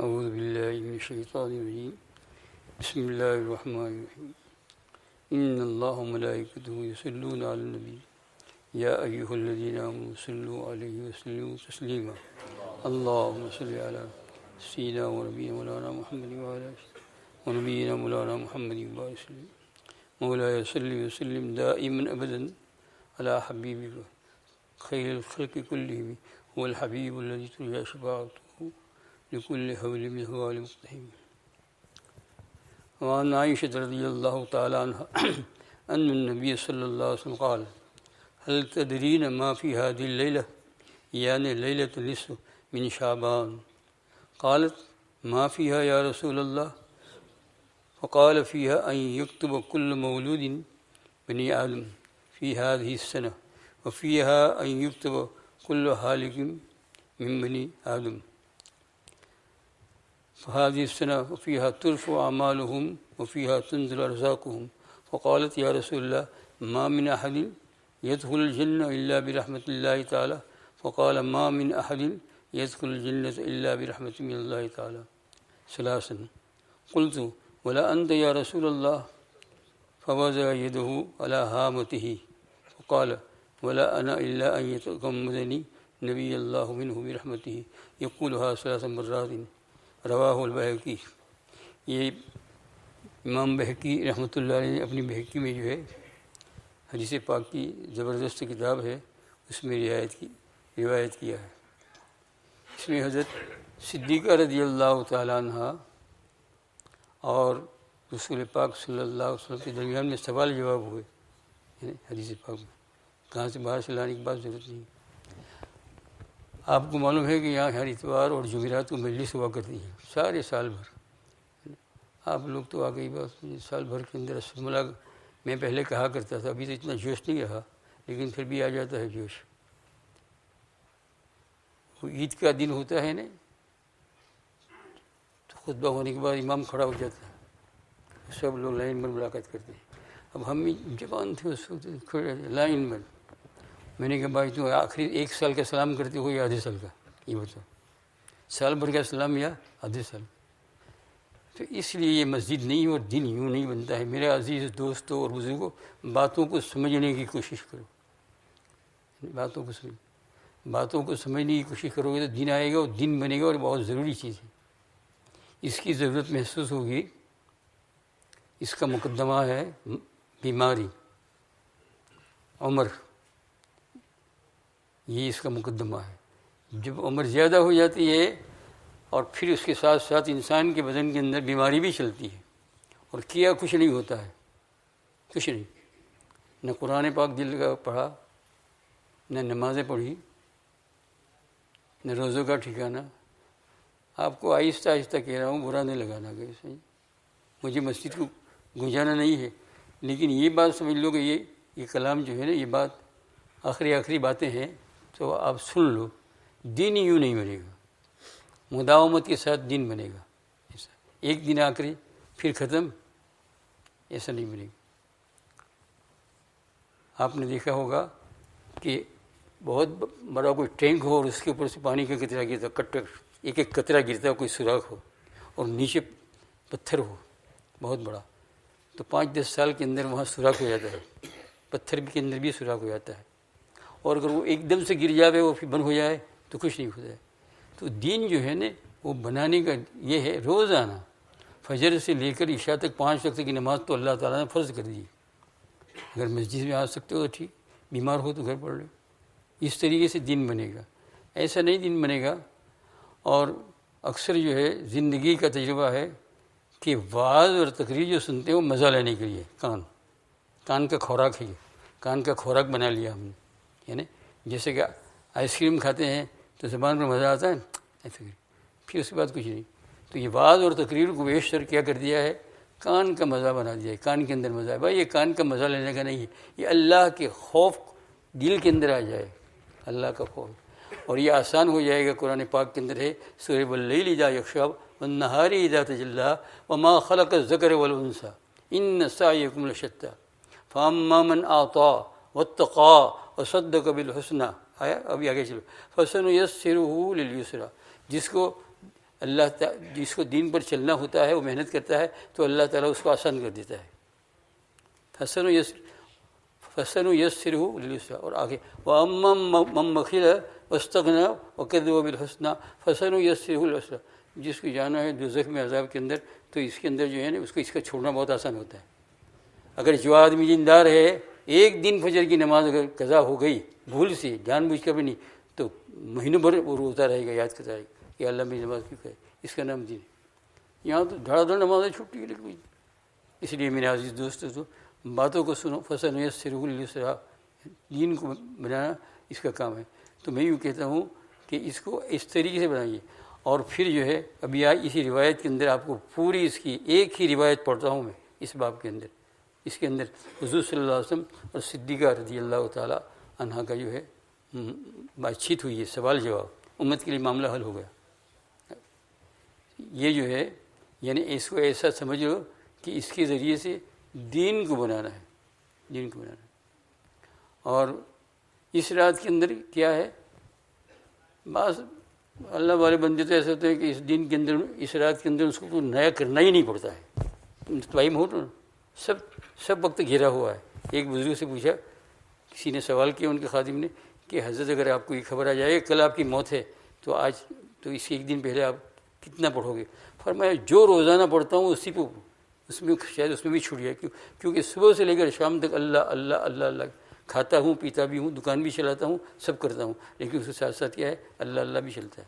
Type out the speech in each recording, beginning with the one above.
اعوذ باللہ من الشیطان الرجیم بسم اللہ الرحمن الرحیم ان اللہ وملائکتہ یصلون علی النبی یا ایھا الذین آمنوا صلوا علیہ وسلموا تسلیما اللہم صل علی سیدنا ونبینا مولانا محمد ونبینا مولانا محمد وسلم مولاي صل وسلم دائما ابدا على حبیبک خیر الخلق کلہم هو الحبیب الذی ترجى شفاعته لكل حول من حوال مقتحم. وعن عائشة رضی اللہ تعالی عنہ ان النبی صلی اللہ علیہ وسلم قال هل تدرین ما في هذه الليلة يعني ليلة النصف من شعبان قالت ما فيها يا رسول الله فقال فيها أن يكتب كل مولود بني آدم في هذه السنة وفيها أن يكتب كل هالك من بني آدم فهذه السنة وفيها ترفع أعمالهم وفيها تنزل أرزاقهم. فقالت يا رسول الله ما من أحد يدخل الجنة إلا برحمة الله تعالى فقال ما من أحد يدخل الجنة إلا برحمة من الله تعالى ثلاثا. قلت ولا أنت يا رسول الله فوضع يده على هامته فقال ولا أنا إلا أن يتغمدني نبي الله منه برحمته يقولها ثلاث مرات. رواہ البیہقی. یہ امام بہقی رحمۃ اللہ علیہ نے اپنی بہقی میں جو ہے حدیث پاک کی زبردست کتاب ہے اس میں روایت کیا ہے. اس میں حضرت صدیقہ رضی اللہ تعالیٰ عنہ اور رسول پاک صلی اللہ علیہ وسلم کے درمیان میں سوال جواب ہوئے. حدیث پاک میں کہاں سے باہر سے لانے کی بات ضرورت نہیں. آپ کو معلوم ہے کہ یہاں ہر اتوار اور جمعرات کو مجلس ہوا کرتی ہے سارے سال بھر. آپ لوگ تو آ گئی بات سال بھر کے اندر اسملا میں پہلے کہا کرتا تھا. ابھی تو اتنا جوش نہیں رہا لیکن پھر بھی آ جاتا ہے جوش. وہ عید کا دن ہوتا ہے نا تو خطبہ ہونے کے بعد امام کھڑا ہو جاتا ہے سب لوگ لائن پر ملاقات کرتے ہیں. اب ہم جوان تھے اس وقت کھڑے لائن پر. میں نے کہا بھائی تو آخری ایک سال کا سلام کرتے ہو یا آدھے سال کا یہ بتاؤ. سال بھر کا سلام یا آدھے سال. تو اس لیے یہ مسجد نہیں اور دن یوں نہیں بنتا ہے. میرے عزیز دوستوں اور بزرگوں باتوں کو سمجھنے کی کوشش کرو. باتوں کو سمجھنے کی کوشش کرو گے تو دن آئے گا اور دن بنے گا اور بہت ضروری چیز ہے. اس کی ضرورت محسوس ہوگی. اس کا مقدمہ ہے بیماری عمر. یہ اس کا مقدمہ ہے. جب عمر زیادہ ہو جاتی ہے اور پھر اس کے ساتھ ساتھ انسان کے بدن کے اندر بیماری بھی چلتی ہے اور کیا کچھ نہیں ہوتا ہے. کچھ نہیں. نہ قرآن پاک دل کا پڑھا نہ نمازیں پڑھی نہ روزوں کا ٹھکانہ. آپ کو آہستہ آہستہ کہہ رہا ہوں برا نہیں لگانا کہ صحیح مجھے مسجد کو گنجانا نہیں ہے لیکن یہ بات سمجھ لو کہ یہ کلام جو ہے نا یہ بات آخری باتیں ہیں تو آپ سن لو. دین یوں نہیں بنے گا. مداومت کے ساتھ دین بنے گا. ایسا ایک دن آخری پھر ختم ایسا نہیں بنے گا. آپ نے دیکھا ہوگا کہ بہت بڑا کوئی ٹینک ہو اور اس کے اوپر سے پانی کا قطرہ گرتا ایک ایک قطرہ گرتا کوئی سوراخ ہو اور نیچے پتھر ہو بہت بڑا تو 5-10 سال کے اندر وہاں سوراخ ہو جاتا ہے. پتھر کے اندر بھی سوراخ ہو جاتا ہے. اور اگر وہ ایک دم سے گر جاوے وہ پھر بند ہو جائے تو کچھ نہیں ہوتا ہے. تو دین جو ہے نا وہ بنانے کا یہ ہے روزانہ فجر سے لے کر عشاء تک 5 وقت کی نماز تو اللہ تعالیٰ نے فرض کر دی. اگر مسجد میں آ سکتے ہو تو ٹھیک. بیمار ہو تو گھر پڑھ لو. اس طریقے سے دین بنے گا. ایسا نہیں دین بنے گا. اور اکثر جو ہے زندگی کا تجربہ ہے کہ وعظ اور تقریر جو سنتے ہیں وہ مزہ لینے کے لیے کان کا خوراک ہے. کان کا خوراک بنا لیا ہم نے. یعنی جیسے کہ آئس کریم کھاتے ہیں تو زبان پر مزہ آتا ہے ایسا پھر اس کے بعد کچھ نہیں. تو یہ وعظ اور تقریر کو بیشتر کیا کر دیا ہے کان کا مزہ بنا دیا ہے. کان کے اندر مزہ ہے. بھائی یہ کان کا مزہ لینے کا نہیں ہے. یہ اللہ کے خوف دل کے اندر آ جائے. اللہ کا خوف اور یہ آسان ہو جائے گا. قرآن پاک کے اندر ہے سورہ واللیل اذا یغشی والنہار اذا تجلی وما خلق الذکر والانثی ان سعیکم لشتی فاما من اعطی واتقى وصدق بالحسنى. آیا ابھی آگے چلو. فسنيسره لليسرى. جس کو اللہ جس کو دین پر چلنا ہوتا ہے وہ محنت کرتا ہے تو اللہ تعالیٰ اس کو آسان کر دیتا ہے. فَسَنُ يَسِّرُهُ لِلْيُسْرَىٰ. اور آگے وَأَمَّا مَن بَخِلَ وَاسْتَغْنَىٰ وَكَذَّبَ بِالْحُسْنَىٰ فَسَنُيَسِّرُهُ لِلْعُسْرَىٰ. جس کو جانا ہے دوزخ میں عذاب کے اندر تو اس کے اندر جو ہے نا اس کو اس کا چھوڑنا بہت آسان ہوتا ہے. اگر جو آدمی دیندار ہے ایک دن فجر کی نماز اگر قضا ہو گئی بھول سے جان بوجھ کر بھی نہیں تو مہینوں بھر وہ روتا رہے گا یاد کرتا رہے گا کہ اللہ میری نماز کیوں کرے. اس کا نام دین. یہاں تو دھڑا دھڑ نمازیں چھٹی ہے. اس لیے میرے عزیز دوستوں تو باتوں کو سنو. فَسَنُيَسِّرُهُ لِلْيُسْرَىٰ. دین کو بنانا اس کا کام ہے. تو میں یوں کہتا ہوں کہ اس کو اس طریقے سے بنائیے. اور پھر جو ہے ابھی آج اسی روایت کے اندر آپ کو پوری اس کی ایک ہی روایت پڑھتا ہوں میں اس باب کے اندر. اس کے اندر حضور صلی اللہ علیہ وسلم اور صدیقہ رضی اللہ تعالیٰ عنہا کا جو ہے بات چیت ہوئی ہے. سوال جواب امت کے لیے معاملہ حل ہو گیا. یہ جو ہے یعنی اس کو ایسا سمجھ لو کہ اس کے ذریعے سے دین کو بنانا ہے. دین کو بنانا ہے. اور اس رات کے اندر کیا ہے بعض اللہ والے بندے تو ایسے ہوتے ہیں کہ اس دن کے اندر اس رات کے اندر اس کو کوئی نیا کرنا ہی نہیں پڑتا ہے. ٹائم ہو تو سب وقت گھیرا ہوا ہے. ایک بزرگ سے پوچھا کسی نے سوال کیا ان کے خادم نے کہ حضرت اگر آپ کو یہ خبر آ جائے کل آپ کی موت ہے تو آج تو اس کے ایک دن پہلے آپ کتنا پڑھو گے؟ فرمایا جو روزانہ پڑھتا ہوں اسی کو اس میں شاید اس میں بھی چھوٹ جائے. کیونکہ صبح سے لے کر شام تک اللہ اللہ اللہ اللہ کھاتا ہوں پیتا بھی ہوں دکان بھی چلاتا ہوں سب کرتا ہوں لیکن اس کے ساتھ ساتھ کیا ہے اللہ اللہ بھی چلتا ہے.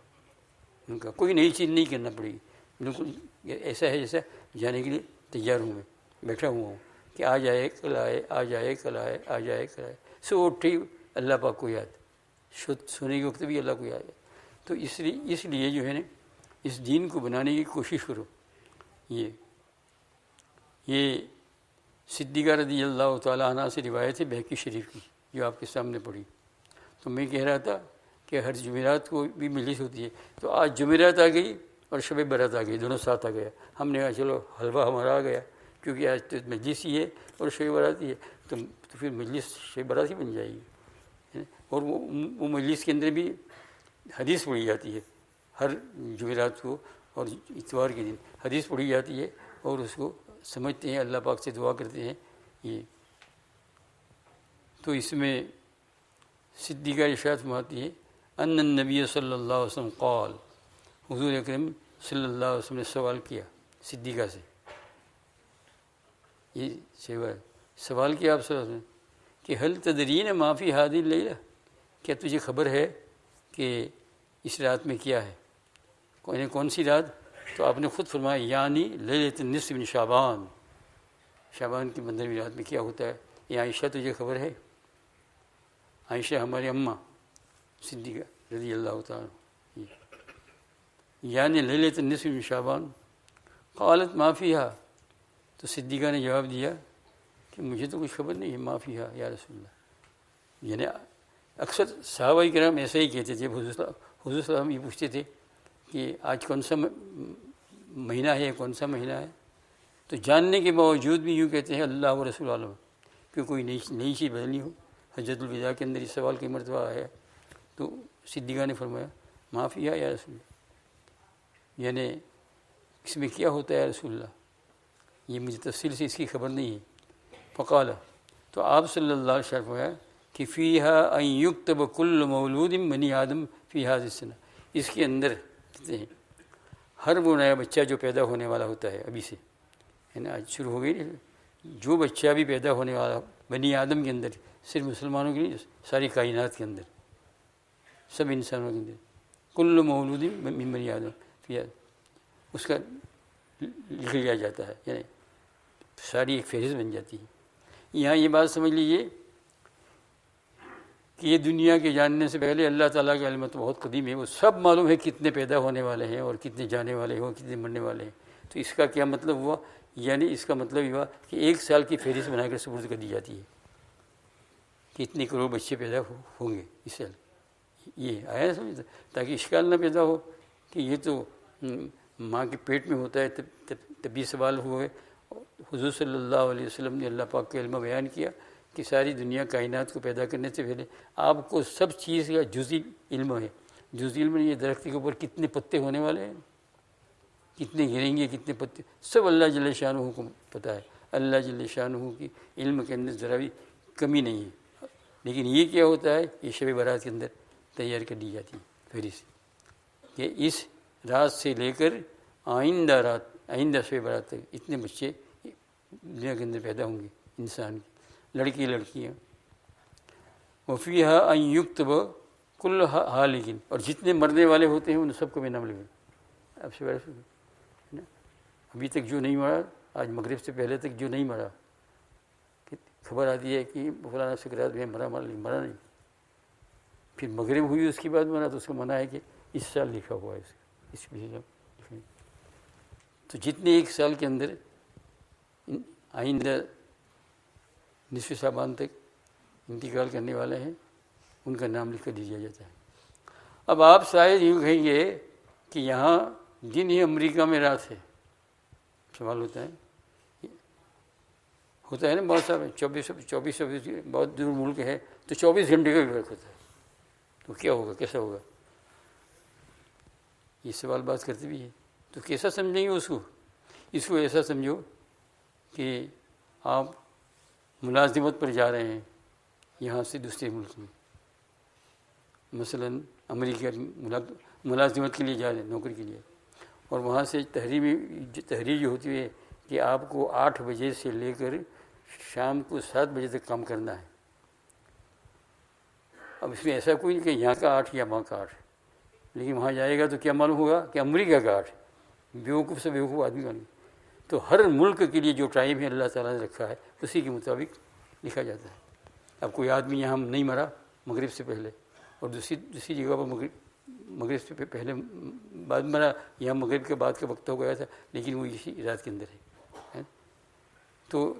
ان کا کوئی نئی چیز نہیں کرنا پڑے گی. بالکل ایسا ہے جیسا جانے کے لیے تیار ہوں میں بیٹھا ہوا ہوں کہ آ جائے کل آئے آ جائے کل آئے آ جائے کل آئے. سو اٹھے اللہ پاک کو یاد سونے کے وقت بھی اللہ کو یاد ہے. تو اس لیے جو ہے نا اس دین کو بنانے کی کوشش کرو. یہ صدیقہ رضی اللہ تعالیٰ عنہ سے روایت ہے بہقی شریف کی جو آپ کے سامنے پڑھی. تو میں کہہ رہا تھا کہ ہر جمعرات کو بھی مجلس ہوتی ہے. تو آج جمعرات آ گئی اور شب برات آ گئی دونوں ساتھ آ گیا. ہم نے کہا چلو حلوہ ہمارا آ گیا کیونکہ آج تو مجلس ہی ہے اور شب برات ہی ہے تو پھر مجلس شب برات ہی بن جائے گی. اور وہ مجلس کے اندر بھی حدیث پڑھی جاتی ہے ہر جمعرات کو اور اتوار کے دن حدیث پڑھی جاتی ہے اور اس کو سمجھتے ہیں اللہ پاک سے دعا کرتے ہیں. یہ تو اس میں صدیقہ ارشاد فرماتی ہے ان النبی صلی اللہ علیہ وسلم قال. حضور اکرم صلی اللہ علیہ وسلم نے سوال کیا صدیقہ سے. یہ سوال کیا آپ صلی اللہ علیہ وسلم کہ حل تدرین ما فی هذه اللیلہ. کیا تجھے خبر ہے کہ اس رات میں کیا ہے؟ کون سی رات؟ تو آپ نے خود فرمایا یعنی لیلۃ النصف من شعبان. شعبان کی 15ویں رات میں کیا ہوتا ہے؟ یہ عائشہ تجھے خبر ہے؟ عائشہ ہمارے اماں صدیقہ رضی اللہ تعالیٰ یعنی لیلۃ النصف من شعبان. قالت ما فیہا. تو صدیقہ نے جواب دیا کہ مجھے تو کچھ خبر نہیں ہے ما فیہا یا رسول اللہ. یعنی اکثر صحابہ کرام ایسا ہی کہتے تھے. حضور صلی اللہ علیہ وسلم یہ پوچھتے تھے کہ آج کون سا مہینہ ہے کون سا مہینہ ہے تو جاننے کے باوجود بھی یوں کہتے ہیں اللہ و رسول عالم کہ کوئی نئی چیز بدلنی ہو. حجۃ الوداع کے اندر اس سوال کی مرتبہ آیا تو صدیقہ نے فرمایا ما فیہا یا رسول اللہ. یعنی اس میں کیا ہوتا ہے یا رسول اللہ یہ مجھے تفصیل سے اس کی خبر نہیں ہے. فقال. تو آپ صلی اللہ علیہ وسلم فرمایا کہ فیہا ان یکتب کل مولود بنی آدم فی ہذہ السنہ. اس کے اندر کہتے ہیں ہر وہ نیا بچہ جو پیدا ہونے والا ہوتا ہے ابھی سے ہے نا آج شروع ہو گئی جو بچہ بھی پیدا ہونے والا بنی آدم کے اندر صرف مسلمانوں کے لیے ساری کائنات کے اندر سب انسانوں کے اندر کل مولود من بنی آدم فی اس کا لکھ لیا جاتا ہے یعنی ساری ایک فہرست بن جاتی ہے. یہاں یہ بات سمجھ لیجیے کہ یہ دنیا کے جاننے سے پہلے اللہ تعالیٰ کا علم تو بہت قدیم ہے. وہ سب معلوم ہے کتنے پیدا ہونے والے ہیں اور کتنے جانے والے ہیں اور کتنے مرنے والے ہیں. تو اس کا کیا مطلب ہوا؟ یعنی اس کا مطلب یہ ہوا کہ 1 سال کی فہرست بنا کر سپرد کر دی جاتی ہے کہ اتنے کروڑ بچے پیدا ہوں گے اس سال. یہ آیا نا سمجھتا تاکہ اشکال نہ پیدا ہو کہ یہ تو ماں کے پیٹ میں ہوتا ہے تب بھی سوال ہوئے. حضور صلی اللہ علیہ وسلم نے اللہ پاک کا علم بیان کیا کہ ساری دنیا کائنات کو پیدا کرنے سے پہلے آپ کو سب چیز کا جزئی علم ہے. جزئی علم یہ درخت کے اوپر کتنے پتے ہونے والے ہیں کتنے گریں گے، کتنے پتے، سب اللہ جل شانہ کو پتہ ہے. اللہ جل شانہ کی علم کے اندر ذرا بھی کمی نہیں ہے. لیکن یہ کیا ہوتا ہے، یہ شب برات کے اندر تیار کر دی جاتی ہے فہرست کہ اس رات سے لے کر آئندہ رات، آئندہ شب برات تک اتنے بچے دنیا کے اندر پیدا ہوں گے انسان کی، لڑکی لڑکیاں. وفیہا ان یکتب کل حالکن، اور جتنے مرنے والے ہوتے ہیں ان سب کو میں نام لگا. اب سے ابھی تک جو نہیں مرا، آج مغرب سے پہلے تک جو نہیں مرا، خبر آتی ہے کہ فلانا سکرات میں مرا نہیں، پھر مغرب ہوئی اس کے بعد مرا تو اس کو منع ہے کہ اس سال لکھا ہوا ہے اس تو جتنے ایک سال کے اندر آئندہ نصف شعبان تک انتقال کرنے والے ہیں ان کا نام لکھ کر دیا جاتا ہے. اب آپ شاید یوں کہیں گے کہ یہاں دن ہی امریکہ میں رات ہے. سوال ہوتا ہے نا بہت سارے 24 بہت دور ملک ہے تو 24 گھنٹے کا بھی فرق ہوتا ہے، تو کیا ہوگا، کیسا ہوگا؟ یہ سوال بات کرتے بھی ہے. تو کیسا سمجھیں گے اس کو ایسا سمجھو کہ آپ ملازمت پر جا رہے ہیں یہاں سے دوسرے ملک میں، مثلا امریکہ ملازمت کے لیے جا رہے ہیں، نوکری کے لیے، اور وہاں سے تحریر جو ہوتی ہے کہ آپ کو 8 بجے سے لے کر شام کو 7 بجے تک کام کرنا ہے. اب اس میں ایسا کوئی نہیں کہ یہاں کا 8 یا وہاں کا 8، لیکن وہاں جائے گا تو کیا معلوم ہوگا کہ امریکہ کا 8، بیوقوف سے بیوقوف آدمی کا نہیں. تو ہر ملک کے لیے جو ٹائم ہے اللہ تعالیٰ نے رکھا ہے اسی کے مطابق لکھا جاتا ہے. اب کوئی آدمی یہاں نہیں مرا مغرب سے پہلے اور دوسری جگہ پر مغرب سے پہلے بعد مرا، یہاں مغرب کے بعد کا وقت ہو گیا تھا لیکن وہ اسی رات کے اندر ہے. تو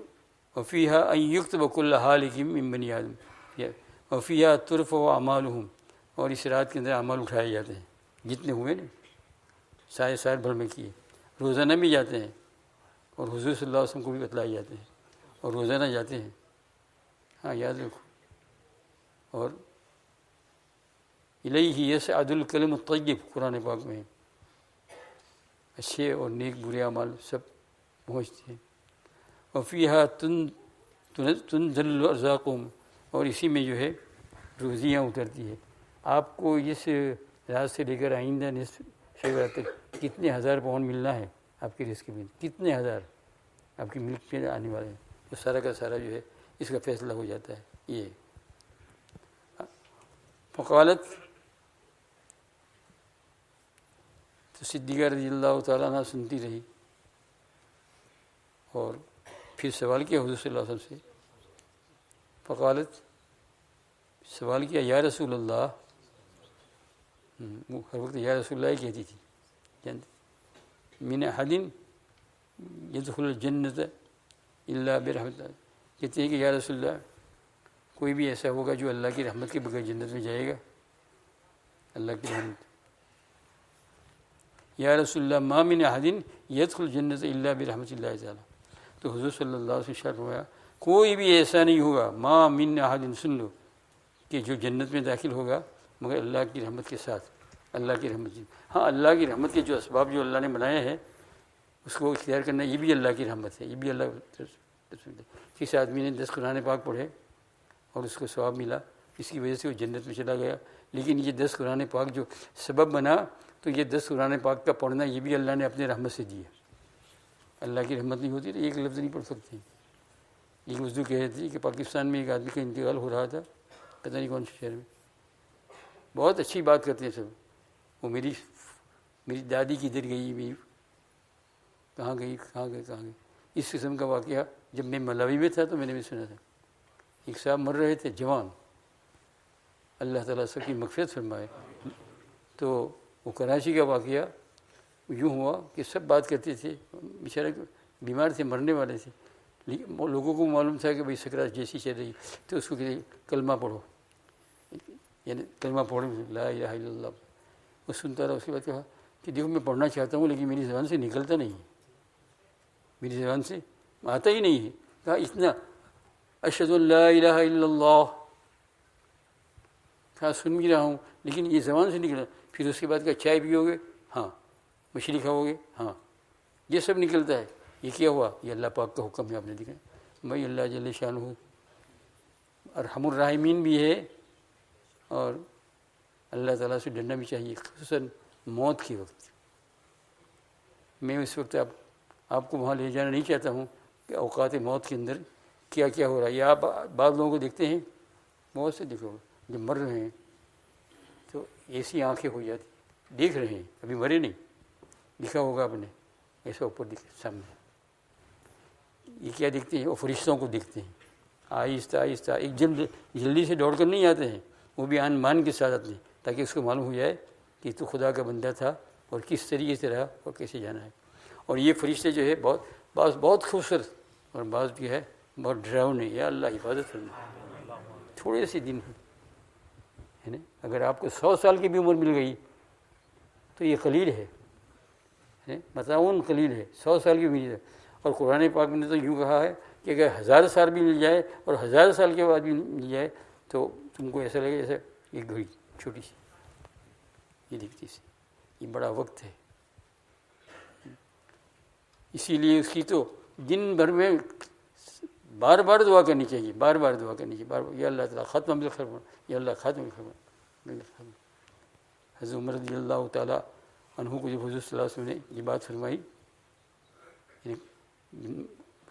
وفیہا ان یکتب کل حالک من بنی آدم، وفیہا ترفع اعمالہم، اور اس رات کے اندر اعمال اٹھائے جاتے ہیں جتنے ہوئے نا، سال بھر میں کیے، روزانہ بھی جاتے ہیں اور حضور صلی اللہ علیہ وسلم کو بھی بتلائے جاتے ہیں اور روزانہ جاتے ہیں. ہاں یاد رکھو. اور الیہ یصعد الکلم الطیب قرآن پاک میں اچھے اور نیک برے اعمال سب پہنچتے ہیں. وفیہا تنزل الارزاقہم، اور اسی میں جو ہے روزیاں اترتی ہے. آپ کو اس رات سے لے کر آئندہ نصف شب رات تک کتنے ہزار پاؤنڈ ملنا ہے آپ کے رزق میں، کتنے ہزار آپ کے ملک میں آنے والے ہیں، وہ سارا کا سارا جو ہے اس کا فیصلہ ہو جاتا ہے. یہ فقالت، تو صدیقہ رضی اللہ تعالیٰ عنہ سنتی رہی اور پھر سوال کیا حضور صلی اللہ علیہ وسلم سے. فقالت، سوال کیا یا رسول اللہ، وہ ہر وقت یا رسول اللہ ہی کہتی تھی. جانتے من احد یدخل الجنت الا برحمت، کہتے ہیں کہ یا رسول اللہ کوئی بھی ایسا ہوگا جو اللہ کی رحمت کے بغیر جنت میں جائے گا، اللہ کی رحمت. یا رسول اللہ ما من احد یدخل الجنت الا برحمت اللہ تعالی. تو حضور صلی اللہ علیہ وسلم فرمایا کوئی بھی ایسا نہیں ہوگا، ما من احد، سن لو، کہ جو جنت میں داخل ہوگا مگر اللہ کی رحمت کے ساتھ. اللہ کی رحمت، ہاں اللہ کی رحمت کے جو اسباب جو اللہ نے بنائے ہیں اس کو اختیار کرنا یہ بھی اللہ کی رحمت ہے، یہ بھی اللہ. کسی آدمی نے 10 قرآن پاک پڑھے اور اس کو ثواب ملا، اس کی وجہ سے وہ جنت میں چلا گیا. لیکن یہ 10 قرآن پاک جو سبب بنا، تو یہ 10 قرآن پاک کا پڑھنا یہ بھی اللہ نے اپنے رحمت سے دیا. اللہ کی رحمت نہیں ہوتی تو ایک لفظ نہیں پڑھ سکتے. ایک وضو کہہ رہے تھے کہ پاکستان میں ایک آدمی کا انتقال ہو رہا تھا، پتہ نہیں کون سے شہر میں، بہت اچھی بات کرتے ہیں سب. وہ میری دادی کدھر گئی، میری کہاں گئی. اس قسم کا واقعہ جب میں ملاوی میں تھا تو میں نے بھی سنا تھا. ایک صاحب مر رہے تھے جوان، اللہ تعالیٰ سب کی مغفرت فرمائے. تو وہ کراچی کا واقعہ یوں ہوا کہ سب بات کرتے تھے، بیچارے بیمار تھے، مرنے والے تھے، لوگوں کو معلوم تھا کہ بھئی سکرات جیسی چل رہی، تو اس کو کہتے کلمہ پڑھو، یعنی کلمہ پڑھو لا الہ الا اللہ. وہ سنتا رہا. اس کے بعد کہا کہ دیکھو میں پڑھنا چاہتا ہوں لیکن میری زبان سے نکلتا نہیں ہے، میری زبان سے آتا ہی نہیں ہے. کہا اتنا اشہد ان لا الہ الا اللہ، کہا سن بھی رہا ہوں لیکن یہ زبان سے نکلا. پھر اس کے بعد کہا چائے پیو گے؟ ہاں. مچھلی کھاؤ گے؟ ہاں. یہ سب نکلتا ہے. یہ کیا ہوا؟ یہ اللہ پاک کا حکم ہے. آپ نے دیکھا بھائی اللہ جل شانہ ارحم الراحمین بھی ہے، اور اللہ تعالیٰ سے ڈرنا بھی چاہیے، خصوصاً موت کے وقت. میں اس وقت آپ کو وہاں لے جانا نہیں چاہتا ہوں کہ اوقات موت کے اندر کیا کیا ہو رہا ہے. یا آپ بعض لوگوں کو دیکھتے ہیں، بہت سے دیکھو جب مر رہے ہیں تو ایسی آنکھیں ہو جاتی، دیکھ رہے ہیں ابھی مرے نہیں، لکھا ہوگا آپ نے ایسا اوپر سامنے. یہ کیا دیکھتے ہیں؟ وہ فرشتوں کو دیکھتے ہیں آہستہ آہستہ. ایک جلدی سے دوڑ کر نہیں آتے ہیں، وہ بھی آن مان کے ساتھ آتے ہیں تاکہ اس کو معلوم ہو جائے کہ تو خدا کا بندہ تھا اور کس طریقے سے رہا اور کیسے جانا ہے. اور یہ فرشتے جو ہے بعض بہت خوبصورت اور بعض بھی ہے بہت ڈراؤنے. یا اللہ حفاظت کرنا. تھوڑے سے دن ہے نا، اگر آپ کو 100 سال کی بھی عمر مل گئی تو یہ قلیل ہے، متعاون قلیل ہے. 100 سال کی بھی. اور قرآن پاک نے تو یوں کہا ہے کہ اگر 1000 سال بھی مل جائے اور 1000 سال کے بعد بھی مل جائے تو تم کو ایسا لگے جیسے ایک گھڑی چھوٹی سی یہ دکھتی سی. یہ بڑا وقت ہے. اسی لیے اس کی تو دن بھر میں بار بار دعا کرنی چاہیے، بار بار دعا کرنی چاہیے، بار بار. یا اللہ تعالیٰ ختم بالخیر، یا اللہ ختم بالخیر. حضرت عمر رضی اللہ تعالیٰ عنہ کو جب حضور صلی اللہ علیہ وسلم نے یہ بات فرمائی،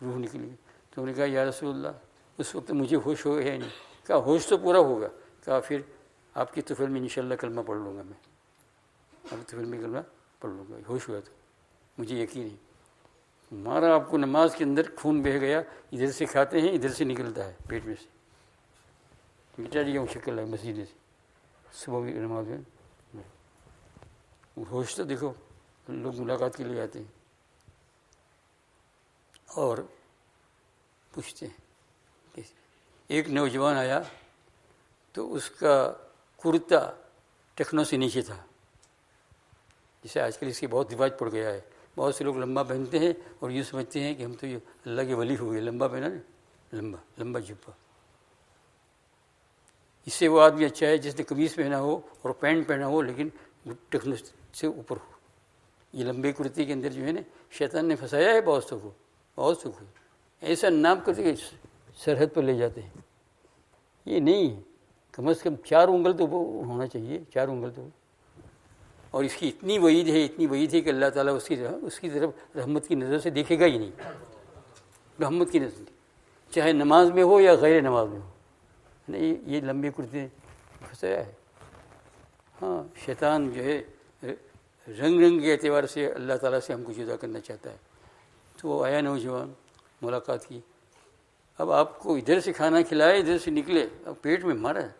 روح نکل گئی، تو انہوں نے کہا یا رسول اللہ اس وقت مجھے ہوش ہو گیا نہیں. کہا ہوش تو پورا ہوگا. کہا پھر آپ کی طفیل میں انشاءاللہ کلمہ پڑھ لوں گا، میں آپ کی طفیل میں کلمہ پڑھ لوں گا. ہوش ہوا تو مجھے یقین ہے. ہمارا آپ کو نماز کے اندر خون بہہ گیا، ادھر سے کھاتے ہیں ادھر سے نکلتا ہے پیٹ میں سے. مٹا دیا شکل ہے مسجد سے صبح کی نماز میں. ہوش تو دیکھو لوگ ملاقات کے لیے آتے ہیں اور پوچھتے ہیں. ایک نوجوان آیا تو اس کا کرتا ٹخنوں سے نیچے تھا، جسے آج کل اس کی بہت رواج پڑ گیا ہے. بہت سے لوگ لمبا پہنتے ہیں اور یہ سمجھتے ہیں کہ ہم تو یہ اللہ کے ولی ہو گئے. لمبا پہنا نا، لمبا جبہ. اس سے وہ آدمی اچھا ہے جس نے قمیص پہنا ہو اور پینٹ پہنا ہو لیکن ٹخنوں سے اوپر ہو. یہ لمبے کرتے کے اندر جو ہے نا شیطان نے پھنسایا ہے بہت سو کو، بہت سو کو. ایسا نام کرتے کہ سرحد پر لے جاتے ہیں. یہ نہیں، کم از کم 4 انگل تو ہونا چاہیے، 4 انگل تو. اور اس کی اتنی وعید ہے، اتنی وعید ہے کہ اللہ تعالیٰ اس کی طرف رحمت کی نظر سے دیکھے گا ہی نہیں. رحمت کی نظر، چاہے نماز میں ہو یا غیر نماز میں ہو. نہیں، یہ لمبے کرتے پھنسایا ہے. ہاں، شیطان جو ہے رنگ کے اعتبار سے اللہ تعالیٰ سے ہم کو جدا کرنا چاہتا ہے. تو وہ آیا نوجوان، ملاقات کی. اب آپ کو ادھر سے کھانا کھلائے ادھر سے نکلے، اب پیٹ میں مارا ہے.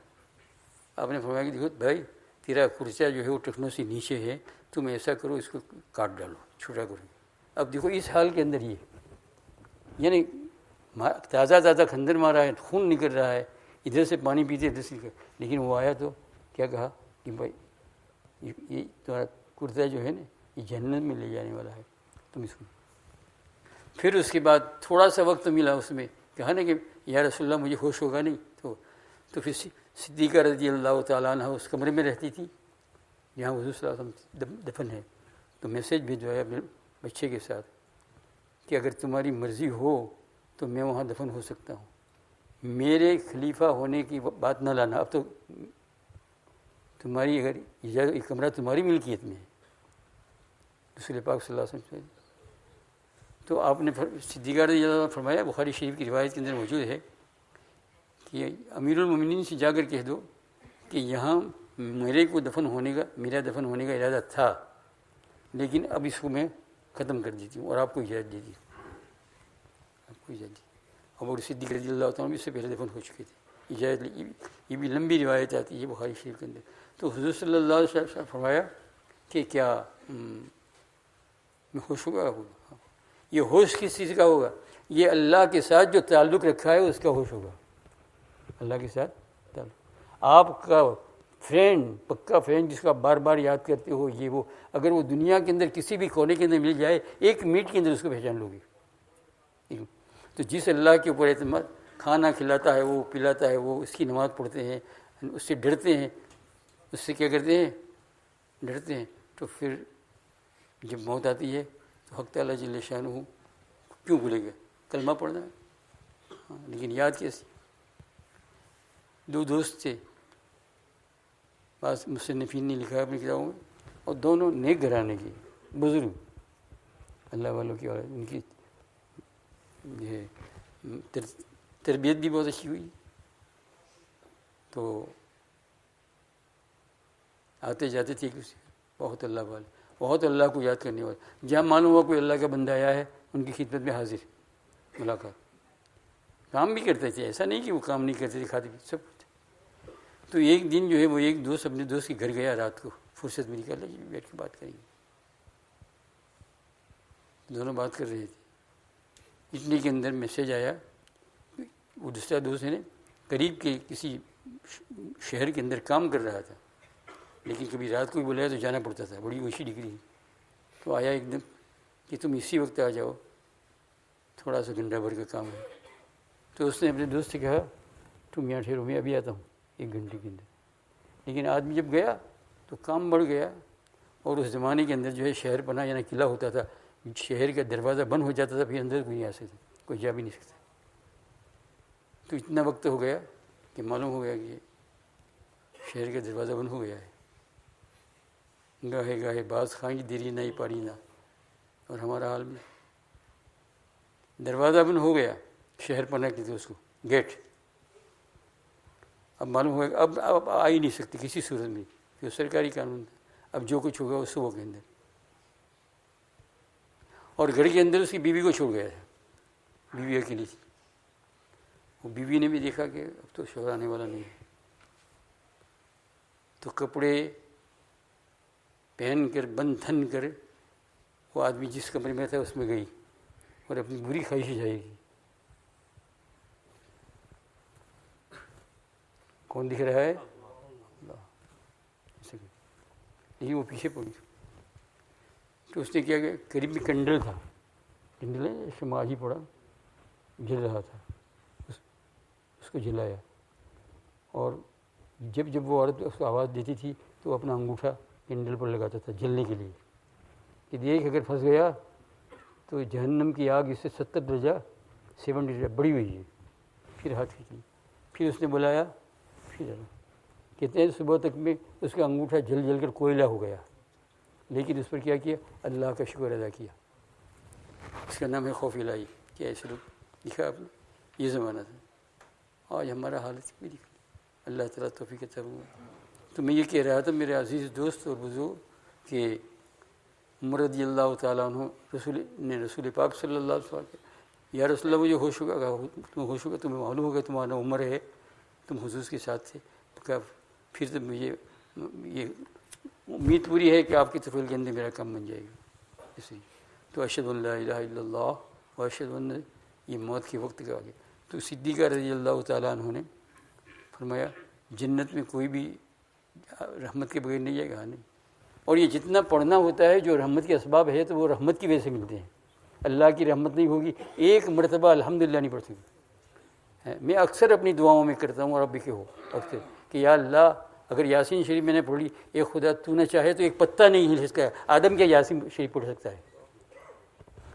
آپ نے فرمایا کہ دیکھو بھائی تیرا کرچا جو ہے وہ ٹخنوں سے نیچے ہے، تم ایسا کرو اس کو کاٹ ڈالو، چھوٹا کرو. اب دیکھو اس حال کے اندر یہ یعنی تازہ کھندر مارا ہے، خون نکل رہا ہے، ادھر سے پانی پیتے ادھر سے نکل. لیکن وہ آیا تو کیا کہا کہ بھائی یہ تمہارا کرتا جو ہے نا یہ جنت میں لے جانے والا ہے، تم اس کو. پھر اس کے بعد تھوڑا سا وقت ملا اس میں، کہا نا کہ یا رسول اللہ مجھے ہوش ہوگا نہیں. تو پھر صدیقہ رضی اللہ تعالیٰ عنہ اس کمرے میں رہتی تھی جہاں حضور صلی اللہ علیہ وسلم دفن ہے. تو میسیج بھیجوایا اپنے بچے کے ساتھ کہ اگر تمہاری مرضی ہو تو میں وہاں دفن ہو سکتا ہوں، میرے خلیفہ ہونے کی بات نہ لانا. اب تو تمہاری اگر اجازت، یہ کمرہ تمہاری ملکیت میں ہے رسول پاک صلی اللہ علیہ وسلم. تو آپ نے صدیقہ رضی اللہ عنہ فرمایا، بخاری شریف کی روایت کے اندر موجود ہے کہ امیر المومنین سے جا کر کہہ دو کہ یہاں میرا دفن ہونے کا ارادہ تھا، لیکن اب اس کو میں ختم کر دیتی ہوں اور آپ کو اجازت دے دی. اور صدیق رضی اللہ تعالیٰ اس سے پہلے دفن ہو چکے تھے، اجازت لی. یہ بھی لمبی روایت آتی ہے بخاری شریف کے اندر. تو حضور صلی اللہ علیہ وسلم فرمایا کہ کیا میں ہوش ہوگا؟ یہ ہوش کس چیز کا ہوگا؟ یہ اللہ کے ساتھ جو تعلق رکھا ہے اس کا ہوش ہوگا. اللہ کے ساتھ تعلق، آپ کا فرینڈ، پکا فرینڈ جس کو آپ بار بار یاد کرتے ہو، یہ وہ، اگر وہ دنیا کے اندر کسی بھی کونے کے اندر مل جائے 1 منٹ کے اندر اس کو پہچان لو گی. تو جس اللہ کے اوپر اعتماد، کھانا کھلاتا ہے، وہ پلاتا ہے، وہ اس کی نماز پڑھتے ہیں، اس سے ڈرتے ہیں، اس سے کیا کرتے ہیں؟ ڈرتے ہیں. تو پھر جب موت آتی ہے تو حق تعالیٰ جل شانہ کیوں بھولے گا؟ کلمہ پڑھنا ہے، ہاں، لیکن یاد کیسے؟ دو دوست تھے، بعض مصنفین نے لکھا ہے اپنی کتابوں میں، اور دونوں نیک گھرانے کے بزرگ اللہ والوں کی، اور ان کی تربیت بھی بہت اچھی ہوئی. تو آتے جاتے تھے کہ بہت اللہ والے، بہت اللہ کو یاد کرنے والے، جہاں معلوم ہوا کوئی اللہ کا بندہ آیا ہے ان کی خدمت میں حاضر ملاقات. کام بھی کرتے تھے، ایسا نہیں کہ وہ کام نہیں کرتے تھے، کھاتے پیتے سب کچھ. تو ایک دن جو ہے وہ ایک دوست اپنے دوست کے گھر گیا، رات کو فرصت ملی، کر لیں بیٹھ کے بات کریں گے. دونوں بات کر رہے تھے، اتنے کے اندر میسیج آیا. وہ دوسرا دوست ہے نا قریب کے کسی شہر کے اندر کام کر رہا تھا، لیکن کبھی رات کو بھی بلایا تو جانا پڑتا تھا، بڑی اونچی ڈگری. تو آیا ایک دم کہ تم اسی وقت آ جاؤ، تھوڑا سا گھنٹہ بھر کا کام ہے. تو اس نے اپنے دوست سے کہا تم یہاں ٹھہرو، میں ابھی آتا ہوں 1 گھنٹے کے اندر. لیکن آدمی جب گیا تو کام بڑھ گیا، اور اس زمانے کے اندر جو ہے شہر پناہ یعنی قلعہ ہوتا تھا، شہر کا دروازہ بند ہو جاتا تھا، پھر اندر کوئی نہیں آ سکتا، کوئی جا بھی نہیں سکتا. تو اتنا وقت ہو گیا کہ معلوم ہو گیا کہ شہر کا دروازہ بند ہو گیا ہے. گاہے گاہے باز خاں دیری نہ پاری نہ. اور ہمارا حال میں دروازہ بند ہو گیا شہر پناہ کے دوست کو، گیٹ. اب معلوم ہو گیا اب آ ہی نہیں سکتے کسی صورت میں، جو سرکاری قانون تھا. اب جو کچھ ہوگا وہ صبح کے اندر. اور گھر کے اندر اس کی بیوی کو چھوڑ گیا تھا، بیوی اکیلی تھی. وہ بیوی نے بھی دیکھا کہ اب تو شوہر آنے والا نہیں ہے، تو کپڑے پہن کر بند تھن کر وہ آدمی جس کمرے میں تھا اس میں گئی اور اپنی بری خواہش جائے گی. کون دکھ رہا ہے؟ لیکن وہ پیچھے پڑی. تو اس نے کیا کہ قریب میں کنڈل تھا، کنڈل ہے شمع ہی پڑا جل رہا تھا، اس کو جلایا. اور جب وہ عورت اس کو آواز دیتی تھی تو وہ اپنا انگوٹھا کنڈل پر لگاتا تھا جلنے کے لیے، کہ دیکھ اگر پھنس گیا تو جہنم کی آگ اس سے 70 درجہ 70 درجہ بڑی ہوئی ہے. پھر ہاتھ کھینچی، پھر اس نے بلایا، پھر کہتے ہیں صبح تک میں اس کا انگوٹھا جل جل کر کوئلہ ہو گیا. لیکن اس پر کیا کیا؟ اللہ کا شکر ادا کیا. اس کا نام ہے خوف الہی. کیا ایسے لوگ لکھا آپ نے؟ یہ زمانہ تھا. آج ہمارا حالت بھی دکھا. اللہ تعالیٰ توفیق عطا فرمائے. تو میں یہ کہہ رہا تھا میرے عزیز دوست اور بزرگ کہ عمر رضی اللہ تعالیٰ عنہ رسول پاک صلی اللہ علیہ وسلم یا رسول اللہ مجھے ہوش ہوگا، تم ہوش ہوگا، تمہیں معلوم ہوگا تمہارا عمر ہے، تم حضور کے ساتھ تھے. تو کہا پھر تو مجھے یہ امید پوری ہے کہ آپ کی طفیل کے اندر میرا کام بن جائے گا. اس لیے تو اشہد ان لا الہ الا اللہ و اشہد ان، یہ موت کے وقت کا آگے. تو صدیقہ رضی اللہ تعالیٰ عنہ نے فرمایا جنت میں کوئی بھی رحمت کے بغیر نہیں جائے گا. نہیں. اور یہ جتنا پڑھنا ہوتا ہے جو رحمت کے اسباب ہے تو وہ رحمت کی وجہ سے ملتے ہیں. اللہ کی رحمت نہیں ہوگی ایک مرتبہ الحمدللہ نہیں پڑھ سکتی. میں اکثر اپنی دعاؤں میں کرتا ہوں اور اب بھی ہو اکثر کہ یا اللہ اگر یاسین شریف میں نے پڑھ لی، اے خدا تو نہ چاہے تو ایک پتہ نہیں ہل سکتا ہے. آدم کیا یاسین شریف پڑھ سکتا ہے؟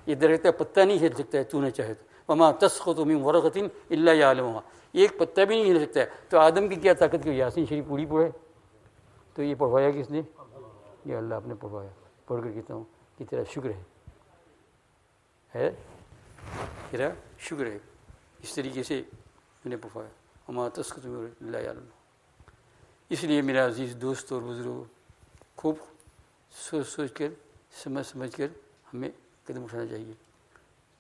یہ درخت کا پتہ نہیں ہل سکتا ہے تو نہ چاہے تو. وما تسقط من ورقۃ الا یعلمها، ایک پتہ بھی نہیں ہل سکتا ہے. تو آدم کی کیا طاقت کہ یاسین شریف پوری پڑھے؟ تو یہ پڑھوایا کس نے؟ یہ اللہ آپ نے پڑھوایا. پڑھ کر کہتا ہوں کہ تیرا شکر ہے تیرا شکر ہے، اس طریقے سے میں نے پڑھوایا. وما تسقط من ورقۃ الا یعلمها. اس لیے میرا عزیز دوست اور بزرگ خوب سوچ سوچ کر سمجھ کر ہمیں قدم اٹھانا چاہیے.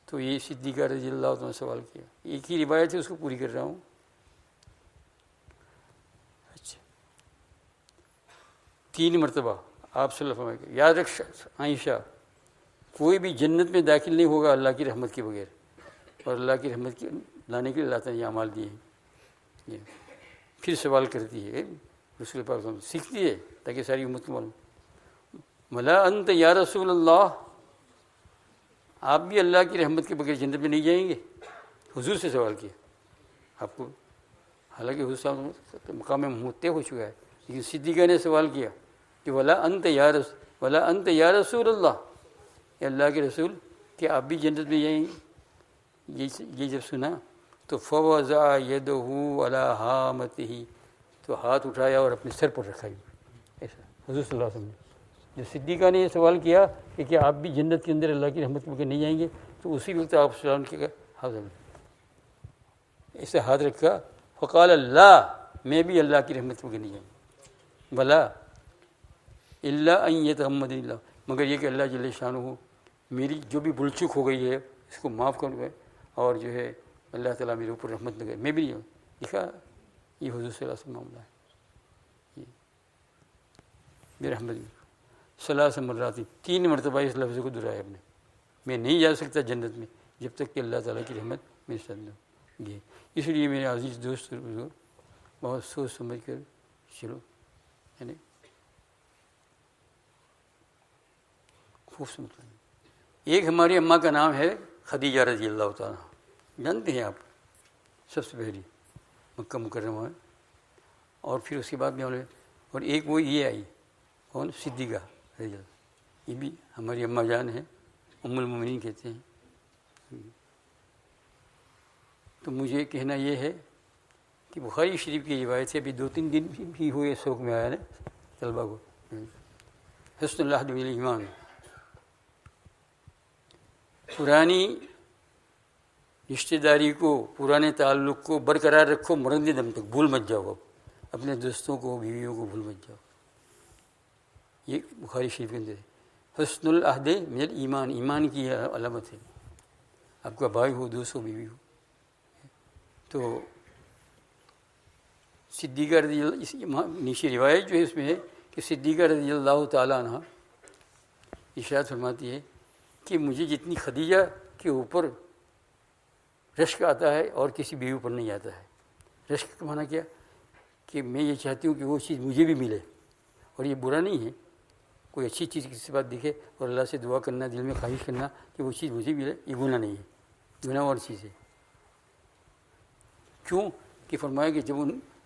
تو یہ صدیقہ رضی اللہ عنہ نے سوال کیا. ایک ہی روایت ہے اس کو پوری کر رہا ہوں. اچھا 3 مرتبہ آپ صلی اللہ علیہ وسلم یاد رکھ عائشہ، کوئی بھی جنت میں داخل نہیں ہوگا اللہ کی رحمت کے بغیر. اور اللہ کی رحمت کے لانے کے لیے اللہ تعالیٰ نے یہ اعمال دیے ہیں. پھر سوال کرتی ہے رسول پاک صلی اللہ علیہ وسلم، سیکھتی ہے تاکہ ساری امت کو معلوم. ملا انت یا رسول اللہ، آپ بھی اللہ کی رحمت کے بغیر جنت میں نہیں جائیں گے؟ حضور سے سوال کیا آپ کو. حالانکہ حضور صاحب مقام محمود طے ہو چکا ہے، لیکن صدیقہ نے سوال کیا کہ ولا انت یا رسول اللہ، کہ اللہ کے رسول کہ آپ بھی جنت میں جائیں گے. یہ جب سنا تو فوضع یدہ علی ہامتہ، تو ہاتھ اٹھایا اور اپنے سر پر رکھا. ایسا حضور صلی اللہ علیہ وسلم نے جب صدیقہ نے یہ سوال کیا کہ کیا آپ بھی جنت کے اندر اللہ کی رحمت کے بغیر نہیں جائیں گے، تو اسی وقت آپ صلی اللہ علیہ وسلم نے حاضر ایسے ہاتھ رکھا. فقال اللہ، میں بھی اللہ کی رحمت کے بغیر نہیں جاؤں گا. بلا الا ان یتغمدنی اللہ، مگر یہ کہ اللہ جل شانہ میری جو بھی بھول چوک ہو گئی ہے اس کو معاف کر دے، اور جو ہے اللہ تعالیٰ میرے اوپر رحمت لگے، میں بھی نہیں جاؤں. دیکھا یہ حضور صلی اللہ علیہ وسلم معاملہ ہے. بے رحمت ثلاث مرات، 3 مرتبہ اس لفظ کو دہرایا اپنے، میں نہیں جا سکتا جنت میں جب تک کہ اللہ تعالیٰ کی رحمت میرے ساتھ نہ ہو. اس لیے میرے عزیز دوست بہت سوچ سمجھ کر چلو، یعنی خوب سمجھ. ایک ہماری اماں کا نام ہے خدیجہ رضی اللہ تعالیٰ، جانتے ہیں آپ، سب سے پہلی مکہ مکرمہ ہے. اور پھر اس کے بعد میں اور ایک وہ یہ آئی کون، صدیقہ رضی اللہ، یہ بھی ہماری اماں جان ہے، ام المومنین کہتے ہیں. تو مجھے کہنا یہ ہے کہ بخاری شریف کی روایت سے ابھی 2-3 دن بھی ہوئے شوق میں آیا نا طلبہ کو، حسن العہد بالایمان، پرانی رشتہ داری کو، پرانے تعلق کو برقرار رکھو مرنے دم تک، بھول مت جاؤ. اپنے دوستوں کو، بیویوں کو بھول مت جاؤ. یہ بخاری شریف کے اندر ہے. حسن العہد من الایمان، ایمان کی علامت ہے. آپ کا بھائی ہو، دوست ہو، بیوی ہو. تو صدیقہ رضی اللہ، نیچے روایت جو ہے اس میں ہے کہ صدیقہ رضی اللہ تعالیٰ عنہ ارشاد فرماتی ہے کہ مجھے جتنی خدیجہ کے اوپر رشک آتا ہے اور کسی بیوی پر نہیں آتا ہے. رشک کا معنی کیا کہ میں یہ چاہتی ہوں کہ وہ چیز مجھے بھی ملے. اور یہ برا نہیں ہے، کوئی اچھی چیز کسی بات دکھے اور اللہ سے دعا کرنا، دل میں خواہش کرنا کہ وہ چیز مجھے ملے، یہ گناہ نہیں ہے، گناہ اور چیز ہے. کیوں کہ فرمایا کہ جب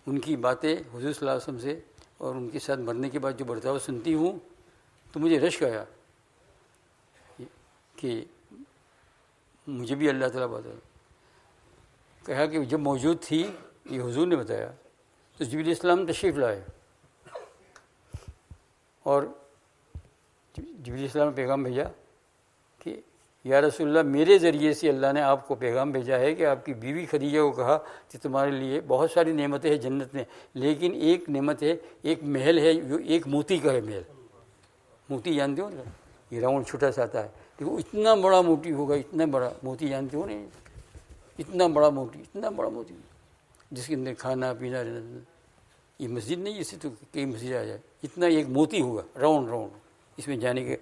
ان کی باتیں حضور صلی اللہ علیہ وسلم سے اور ان کے ساتھ مرنے کے بعد جو برتاؤ سنتی ہوں تو مجھے رشک آیا کہ مجھے بھی اللہ تعالیٰ بتا. کہا کہ جب موجود تھی، یہ حضور نے بتایا، تو جبریل السلام تشریف لائے اور جبریل السلام نے پیغام بھیجا کہ یا رسول اللہ، میرے ذریعے سے اللہ نے آپ کو پیغام بھیجا ہے کہ آپ کی بیوی خدیجہ کو کہا کہ تمہارے لیے بہت ساری نعمتیں ہیں جنت میں، لیکن ایک نعمت ہے، ایک محل ہے جو ایک موتی کا ہے محل. موتی جانتے ہو نا، یہ راؤنڈ چھوٹا سا آتا ہے، دیکھو اتنا بڑا موتی ہوگا، اتنا بڑا موتی جانتے ہو نہیں، اتنا بڑا موتی جس کے اندر کھانا پینا رہنا. یہ مسجد نہیں، اس سے تو کئی مسجد آ جائے، اتنا ایک موتی ہوگا راؤنڈ. اس میں جانے کے،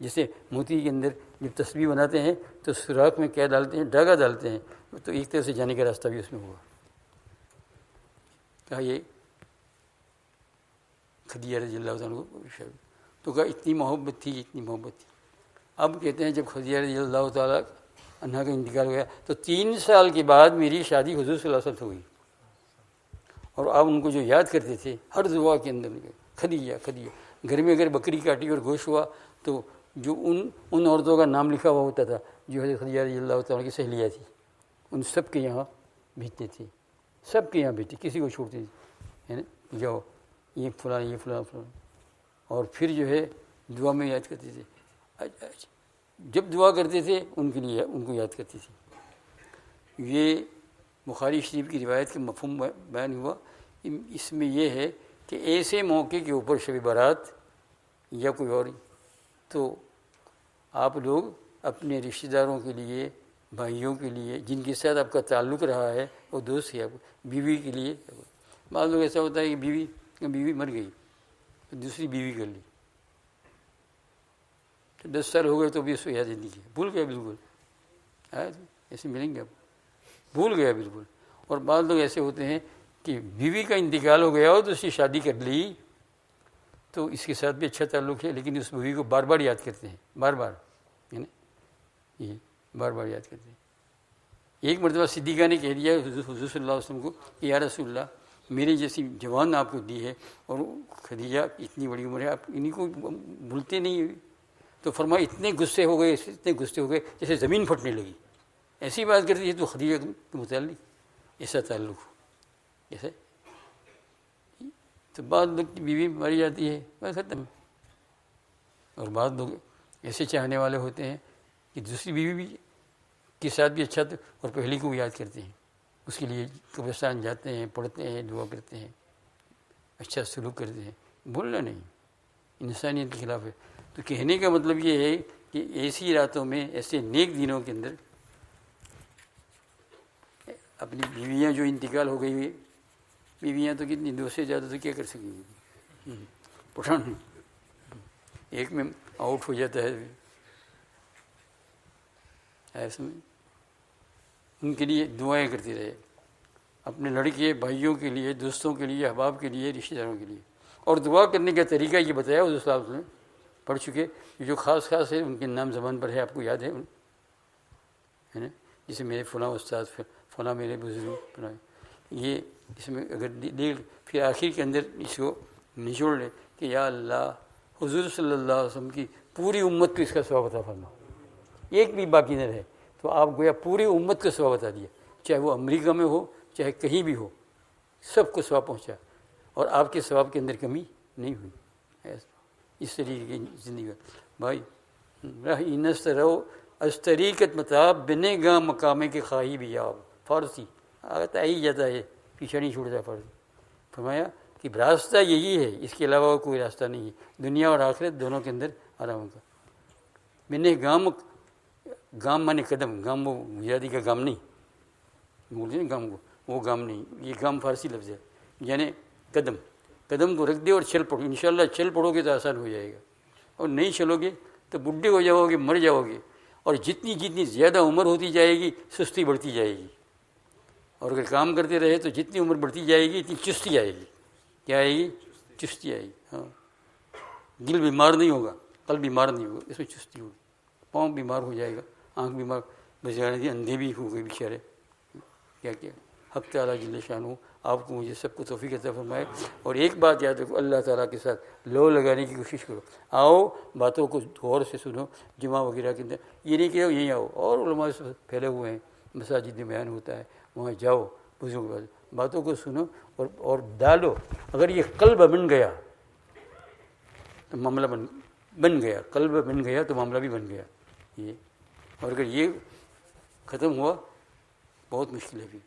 جیسے موتی کے اندر جب تسبیح بناتے ہیں تو سوراخ میں کیا ڈالتے ہیں، دھاگا ڈالتے ہیں، تو ایک طرح سے جانے کا راستہ بھی اس میں ہوگا. کہا یہ خدیجہ رضی اللہ عنہ کو، تو کہا اتنی محبت تھی، اتنی محبت تھی. اب کہتے ہیں جب خدیجہ رضی اللہ تعالیٰ عنہ کا انتقال ہو گیا تو 3 سال کے بعد میری شادی حضور صلی اللہ علیہ وسلم سے ہوئی. اور آپ ان کو جو یاد کرتے تھے ہر دعا کے اندر، خدیجہ خدیجہ. گھر میں اگر بکری کاٹی اور گوشت ہوا تو جو ان عورتوں کا نام لکھا ہوا ہوتا تھا جو حضرت خدیجہ رضی اللہ تعالیٰ کی سہیلیاں تھیں، ان سب کے یہاں بھیجتے تھے، سب کے یہاں بھیجتے، کسی کو چھوڑتے تھے، جاؤ یہ فلاں یہ فلاں فلاں. اور پھر جو ہے دعا میں یاد کرتے تھے. جب دعا کرتے تھے ان کے لیے ان کو یاد کرتی تھی. یہ بخاری شریف کی روایت کے مفہوم بیان ہوا. اس میں یہ ہے کہ ایسے موقع کے اوپر شب برات یا کوئی اور، تو آپ لوگ اپنے رشتہ داروں کے لیے، بھائیوں کے لیے، جن کے ساتھ آپ کا تعلق رہا ہے وہ دوست ہے، آپ بیوی کے لیے. بعض لوگ ایسا ہوتا ہے کہ بیوی مر گئی تو دوسری بیوی کر لی، 10 سال ہو گئے تو بھی اس کو یاد نہیں کیا، بھول گیا بالکل. ایسے ملیں گے آپ، بھول گیا بالکل. اور بعض لوگ ایسے ہوتے ہیں کہ بیوی کا انتقال ہو گیا ہو تو اس کی شادی کر لی تو اس کے ساتھ بھی اچھا تعلق ہے، لیکن اس بیوی کو بار بار یاد کرتے ہیں، بار بار یاد کرتے ہیں. ایک مرتبہ صدیقہ نے کہہ دیا حضور صلی اللہ علیہ وسلم کو کہ یا رسول اللہ، میری جیسی جوان آپ کو دی ہے اور خدیجہ اتنی بڑی عمر ہے، آپ انہیں کو بھولتے نہیں. تو فرمایا اتنے غصے ہو گئے، اتنے غصے ہو گئے جیسے زمین پھٹنے لگی، ایسی بات کرتی ہے تو خدیجہ کے متعلق ایسا تعلق ہو جیسے. تو بعض لوگ کی بیوی ماری جاتی ہے بس ختم، اور بعض لوگ ایسے چاہنے والے ہوتے ہیں کہ دوسری بیوی بھی کے ساتھ بھی اچھا تھا اور پہلی کو بھی یاد کرتے ہیں، اس کے لیے قبرستان جاتے ہیں، پڑھتے ہیں، دعا کرتے ہیں، اچھا سلوک کرتے ہیں. بھولنا نہیں، انسانیت کے خلاف ہے. تو کہنے کا مطلب یہ ہے کہ ایسی راتوں میں، ایسے نیک دنوں کے اندر اپنی بیویاں جو انتقال ہو گئی ہوئی، بیویاں تو کتنی، دو سے زیادہ تو کیا کر سکیں گی، پٹھان ایک میں آؤٹ ہو جاتا ہے ایسے میں. ان کے لیے دعائیں کرتی رہے، اپنے لڑکے بھائیوں کے لیے، دوستوں کے لیے، احباب کے لیے، رشتہ داروں کے لیے. اور دعا کرنے کا طریقہ یہ بتایا حضور صلی اللہ علیہ وسلم نے، پڑھ چکے جو خاص ہے ان کے نام زبان پر ہے، آپ کو یاد ہے نا، جسے میرے فلاں استاد، فلاں میرے بزرگ فلاں، یہ اس میں اگر دیکھ پھر آخر کے اندر اس کو نچوڑ لے کہ یا اللہ حضور صلی اللہ علیہ وسلم کی پوری امت کو اس کا ثواب عطا فرما، ایک بھی باقی نہ رہے. تو آپ گویا پوری امت کو ثواب بتا دیا، چاہے وہ امریکہ میں ہو چاہے کہیں بھی ہو، سب کو ثواب پہنچا، اور آپ کے ثواب کے اندر کمی نہیں ہوئی. اس طریقے کی زندگی بھائی رہ رہو از طریقت متاب بنے گاہ مقامے کے خواہی بھی آپ. فارسی آتا ہی جاتا ہے، پیچھے نہیں چھوڑتا فارسی. فرمایا کہ راستہ یہی ہے، اس کے علاوہ کوئی راستہ نہیں ہے، دنیا اور آخرت دونوں کے اندر آرام کا. بنے گام، گام مانے قدم، گام وہ گجراتی کا گام نہیں بولتے ہیں گام کو، وہ گام نہیں، یہ گام فارسی لفظ ہے، یعنی قدم. قدم کو رکھ دے اور چل پڑو، انشاءاللہ چل پڑو گے تو آسان ہو جائے گا، اور نہیں چلو گے تو بڈھے ہو جاؤ گے، مر جاؤ گے. اور جتنی زیادہ عمر ہوتی جائے گی سستی بڑھتی جائے گی، اور اگر کام کرتے رہے تو جتنی عمر بڑھتی جائے گی اتنی چستی آئے گی. کیا آئے گی؟ چستی آئے گی. ہاں، دل بیمار نہیں ہوگا، قلب بیمار نہیں ہوگا، اس میں چستی ہوگی. پاؤں بیمار ہو جائے گا، آنکھ بیمار، بچارے اندھے بھی ہو گئے بیچارے. کیا حق تعالیٰ جل شانہ آپ کو مجھے سب کو توفیق عطا فرمائے. اور ایک بات یاد رکھو، اللہ تعالیٰ کے ساتھ لو لگانے کی کوشش کرو. آؤ باتوں کو غور سے سنو، جمعہ وغیرہ کے اندر یہ نہیں کہ یہیں آؤ، اور علماء سے پھیلے ہوئے ہیں، مساجد میں بیان ہوتا ہے، وہاں جاؤ، بزرگ باتوں کو سنو اور ڈالو. اگر یہ قلب بن گیا تو معاملہ بن گیا، قلب بن گیا تو معاملہ بھی بن گیا. یہ اور اگر یہ ختم ہوا بہت مشکل ہے. بھی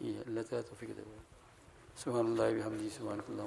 یہ اللہ تعالیٰ توفیق دے. سبحان اللہ بحمدہ، سبحان اللہ.